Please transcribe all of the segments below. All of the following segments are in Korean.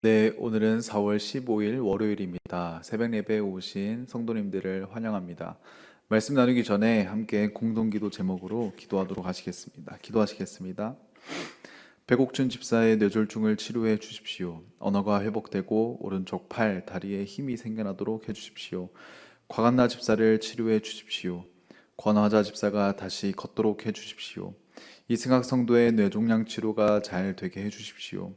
네, 오늘은 4월 15일 월요일입니다. 새벽 예배에 오신 성도님들을 환영합니다. 말씀 나누기 전에 함께 공동기도 제목으로 기도하시겠습니다. 배곡준 집사의 뇌졸중을 치료해 주십시오. 언어가 회복되고 오른쪽 팔, 다리에 힘이 생겨나도록 해주십시오. 과간나 집사를 치료해 주십시오. 권화자 집사가 다시 걷도록 해주십시오. 이승학 성도의 뇌종양 치료가 잘 되게 해주십시오.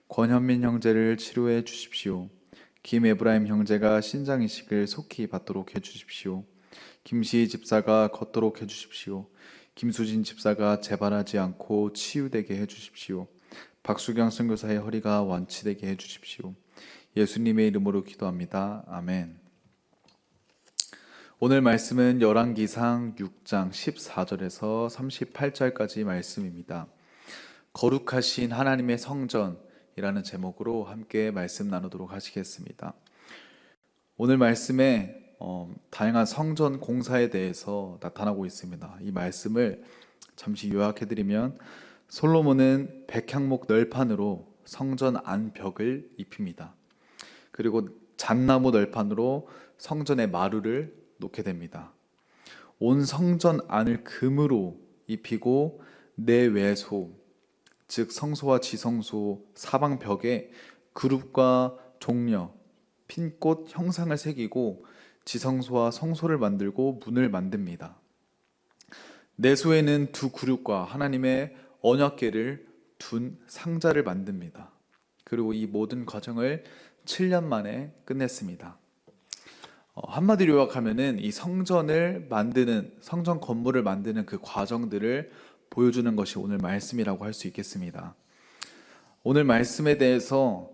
권현민 형제를 치료해 주십시오. 김에브라임 형제가 신장 이식을 속히 받도록 해주십시오. 김시희 집사가 걷도록 해주십시오. 김수진 집사가 재발하지 않고 치유되게 해주십시오. 박수경 선교사의 허리가 완치되게 해주십시오. 예수님의 이름으로 기도합니다. 아멘. 오늘 말씀은 열왕기상 6장 14절에서 38절까지 말씀입니다. 거룩하신 하나님의 성전이라는 제목으로 함께 말씀 나누도록 하시겠습니다. 오늘 말씀에 다양한 성전 공사에 대해서 나타나고 있습니다. 이 말씀을 잠시 요약해드리면 솔로몬은 백향목 널판으로 성전 안벽을 입힙니다. 그리고 잣나무 널판으로 성전의 마루를 놓게 됩니다. 온 성전 안을 금으로 입히고 내외소, 즉 성소와 지성소 사방 벽에 그룹과 종려, 핀꽃 형상을 새기고 지성소와 성소를 만들고 문을 만듭니다. 내소에는 두 그룹과 하나님의 언약궤를 둔 상자를 만듭니다. 그리고 이 모든 과정을 7년 만에 끝냈습니다. 한마디로 요약하면은 이 성전을 만드는, 성전 건물을 만드는 그 과정들을 보여주는 것이 오늘 말씀이라고 할 수 있겠습니다. 오늘 말씀에 대해서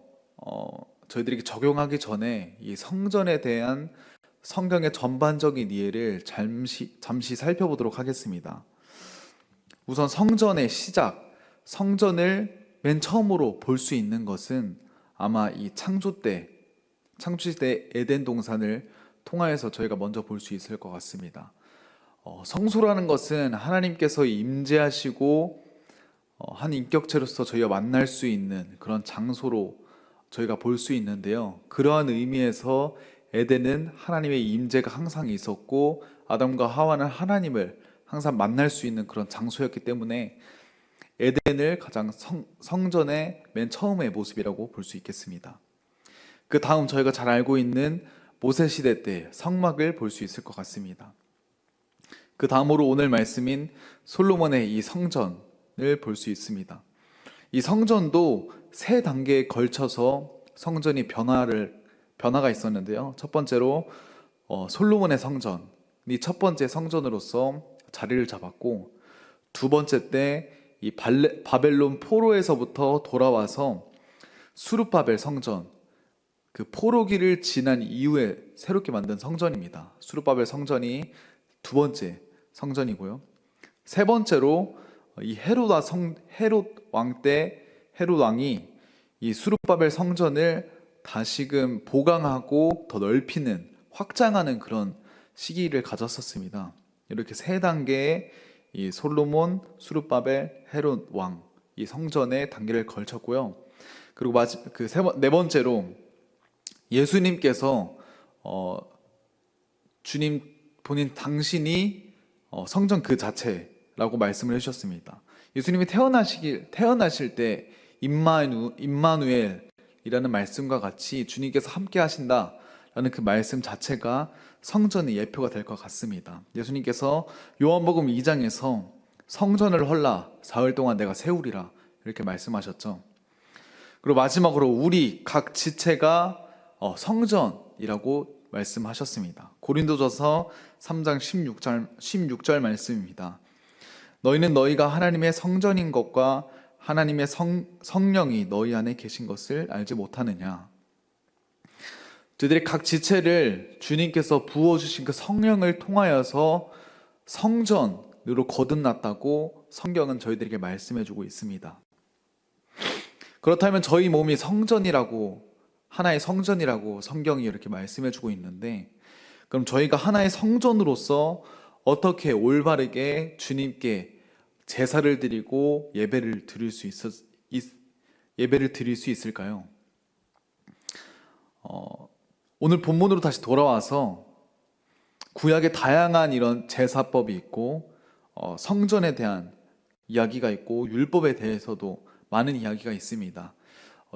저희들에게 적용하기 전에 이 성전에 대한 성경의 전반적인 이해를 잠시 살펴보도록 하겠습니다. 우선 성전의 시작, 성전을 맨 처음으로 볼 수 있는 것은 아마 이 창조 때 에덴 동산을 통하여서 저희가 먼저 볼 수 있을 것 같습니다. 성소라는 것은 하나님께서 임재하시고 한 인격체로서 저희가 만날 수 있는 그런 장소로 저희가 볼 수 있는데요. 그러한 의미에서 에덴은 하나님의 임재가 항상 있었고 아담과 하와는 하나님을 항상 만날 수 있는 그런 장소였기 때문에 에덴을 가장 성전의 맨 처음의 모습이라고 볼 수 있겠습니다. 그 다음 저희가 잘 알고 있는 모세시대 때 성막을 볼 수 있을 것 같습니다. 그 다음으로 오늘 말씀인 솔로몬의 이 성전을 볼 수 있습니다. 이 성전도 세 단계에 걸쳐서 성전이 변화가 있었는데요. 첫 번째로 솔로몬의 성전이 첫 번째 성전으로서 자리를 잡았고, 두 번째 때 이 바벨론 포로에서부터 돌아와서 수룹바벨 성전, 그 포로기를 지난 이후에 새롭게 만든 성전입니다. 수룹바벨 성전이 두 번째 성전이고요. 세 번째로 이 헤롯 왕 때 헤롯 왕이 이 수룹바벨 성전을 다시금 보강하고 더 넓히는, 확장하는 그런 시기를 가졌었습니다. 이렇게 세 단계의 이 솔로몬, 수룹바벨, 헤롯 왕, 이 성전의 단계를 걸쳤고요. 그리고 네 번째로 예수님께서 주님 본인 당신이 성전 그 자체라고 말씀을 해주셨습니다. 예수님이 태어나실 때 임마누엘이라는 말씀과 같이 주님께서 함께 하신다라는 그 말씀 자체가 성전의 예표가 될 것 같습니다. 예수님께서 요한복음 2장에서 성전을 헐라 사흘 동안 내가 세우리라 이렇게 말씀하셨죠. 그리고 마지막으로 우리 각 지체가 성전이라고 말씀하셨습니다. 고린도전서 3장 16절 말씀입니다. 너희는 너희가 하나님의 성전인 것과 하나님의 성령이 너희 안에 계신 것을 알지 못하느냐. 저희들이 각 지체를 주님께서 부어주신 그 성령을 통하여서 성전으로 거듭났다고 성경은 저희들에게 말씀해주고 있습니다. 그렇다면 저희 몸이 하나의 성전이라고 성경이 이렇게 말씀해주고 있는데, 그럼 저희가 하나의 성전으로서 어떻게 올바르게 주님께 제사를 드리고 예배를 드릴 수 있을까요? 오늘 본문으로 다시 돌아와서 구약의 다양한 이런 제사법이 있고 성전에 대한 이야기가 있고 율법에 대해서도 많은 이야기가 있습니다.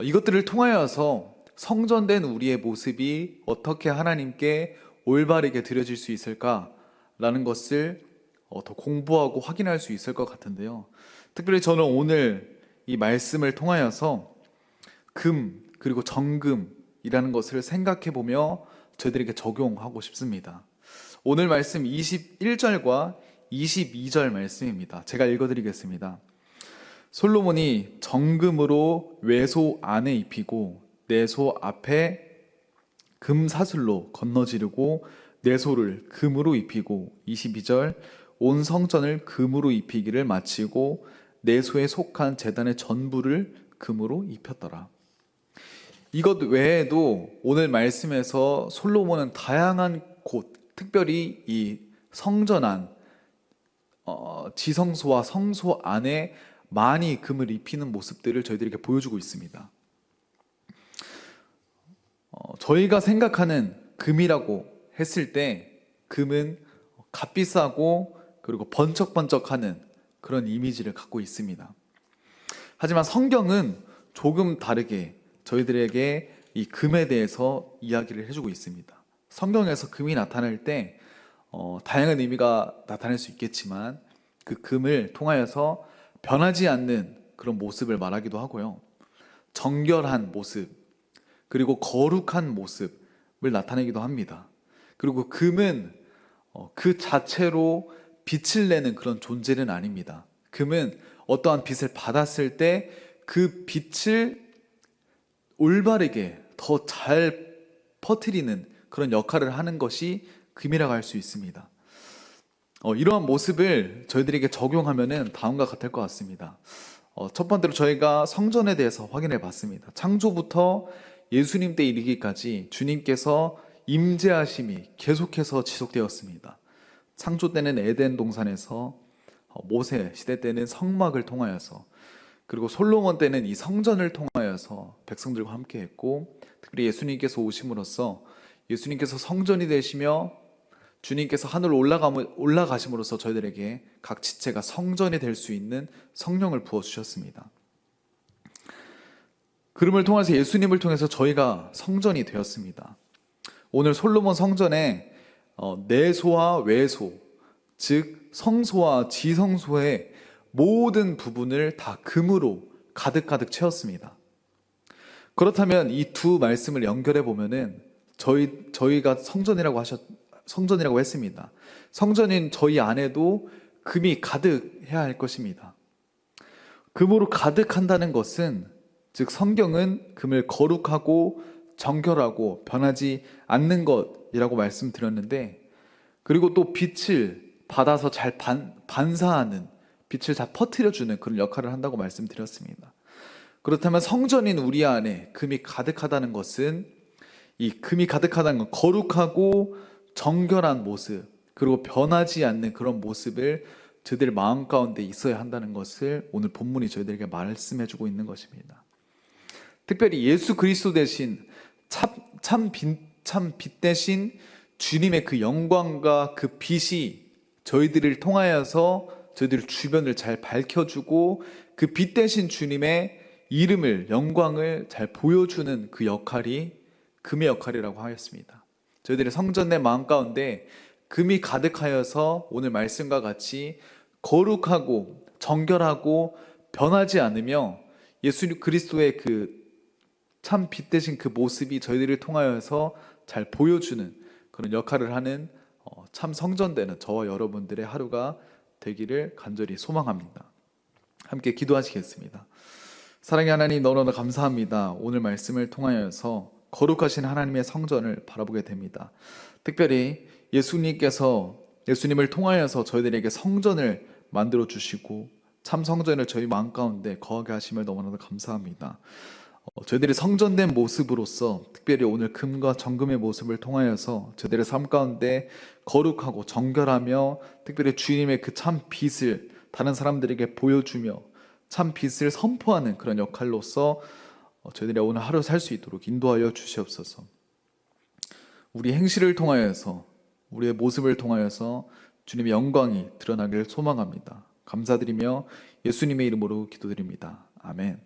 이것들을 통하여서 성전된 우리의 모습이 어떻게 하나님께 올바르게 드려질 수 있을까라는 것을 더 공부하고 확인할 수 있을 것 같은데요. 특별히 저는 오늘 이 말씀을 통하여서 금 그리고 정금이라는 것을 생각해 보며 저희들에게 적용하고 싶습니다. 오늘 말씀 21절과 22절 말씀입니다. 제가 읽어드리겠습니다. 솔로몬이 정금으로 외소 안에 입히고 내소 앞에 금사슬로 건너지르고 내소를 금으로 입히고 22절 온 성전을 금으로 입히기를 마치고 내소에 속한 제단의 전부를 금으로 입혔더라. 이것 외에도 오늘 말씀에서 솔로몬은 다양한 곳, 특별히 이 성전 안, 지성소와 성소 안에 많이 금을 입히는 모습들을 저희들에게 보여주고 있습니다. 저희가 생각하는 금이라고 했을 때 금은 값비싸고 그리고 번쩍번쩍하는 그런 이미지를 갖고 있습니다. 하지만 성경은 조금 다르게 저희들에게 이 금에 대해서 이야기를 해주고 있습니다. 성경에서 금이 나타날 때 다양한 의미가 나타날 수 있겠지만 그 금을 통하여서 변하지 않는 그런 모습을 말하기도 하고요. 정결한 모습, 그리고 거룩한 모습을 나타내기도 합니다. 그리고 금은 그 자체로 빛을 내는 그런 존재는 아닙니다. 금은 어떠한 빛을 받았을 때 그 빛을 올바르게 더 잘 퍼뜨리는 그런 역할을 하는 것이 금이라고 할 수 있습니다. 이러한 모습을 저희들에게 적용하면 다음과 같을 것 같습니다. 첫 번째로 저희가 성전에 대해서 확인해 봤습니다. 창조부터 예수님 때 이르기까지 주님께서 임재하심이 계속해서 지속되었습니다. 창조 때는 에덴 동산에서, 모세 시대 때는 성막을 통하여서, 그리고 솔로몬 때는 이 성전을 통하여서 백성들과 함께 했고, 특별히 예수님께서 오심으로써 예수님께서 성전이 되시며 주님께서 하늘로 올라가심으로써 저희들에게 각 지체가 성전이 될 수 있는 성령을 부어주셨습니다. 그름을 통해서 예수님을 통해서 저희가 성전이 되었습니다. 오늘 솔로몬 성전에 내소와 외소, 즉 성소와 지성소의 모든 부분을 다 금으로 가득가득 채웠습니다. 그렇다면 이 두 말씀을 연결해 보면은 저희가 성전이라고 했습니다. 성전인 저희 안에도 금이 가득해야 할 것입니다. 금으로 가득한다는 것은, 즉 성경은 금을 거룩하고 정결하고 변하지 않는 것이라고 말씀드렸는데, 그리고 또 빛을 받아서 잘 반사하는, 빛을 잘 퍼뜨려주는 그런 역할을 한다고 말씀드렸습니다. 그렇다면 성전인 우리 안에 금이 가득하다는 것은, 이 금이 가득하다는 건 거룩하고 정결한 모습, 그리고 변하지 않는 그런 모습을 저희들 마음 가운데 있어야 한다는 것을 오늘 본문이 저희들에게 말씀해주고 있는 것입니다. 특별히 예수 그리스도 대신 참 빛 대신 주님의 그 영광과 그 빛이 저희들을 통하여서 저희들 주변을 잘 밝혀주고, 그 빛 대신 주님의 이름을, 영광을 잘 보여주는 그 역할이 금의 역할이라고 하였습니다. 저희들의 성전의 마음 가운데 금이 가득하여서 오늘 말씀과 같이 거룩하고 정결하고 변하지 않으며 예수 그리스도의 그 참 빛 대신 그 모습이 저희들을 통하여서 잘 보여주는 그런 역할을 하는 참 성전되는 저와 여러분들의 하루가 되기를 간절히 소망합니다. 함께 기도하시겠습니다. 사랑의 하나님, 너무나 감사합니다. 오늘 말씀을 통하여서 거룩하신 하나님의 성전을 바라보게 됩니다. 특별히 예수님을 통하여서 저희들에게 성전을 만들어 주시고 참 성전을 저희 마음 가운데 거하게 하심을 너무나 감사합니다. 저희들이 성전된 모습으로서, 특별히 오늘 금과 정금의 모습을 통하여서 저희들의 삶 가운데 거룩하고 정결하며, 특별히 주님의 그 참 빛을 다른 사람들에게 보여주며 참 빛을 선포하는 그런 역할로서 저희들이 오늘 하루 살 수 있도록 인도하여 주시옵소서. 우리 행실을 통하여서, 우리의 모습을 통하여서 주님의 영광이 드러나길 소망합니다. 감사드리며 예수님의 이름으로 기도드립니다. 아멘.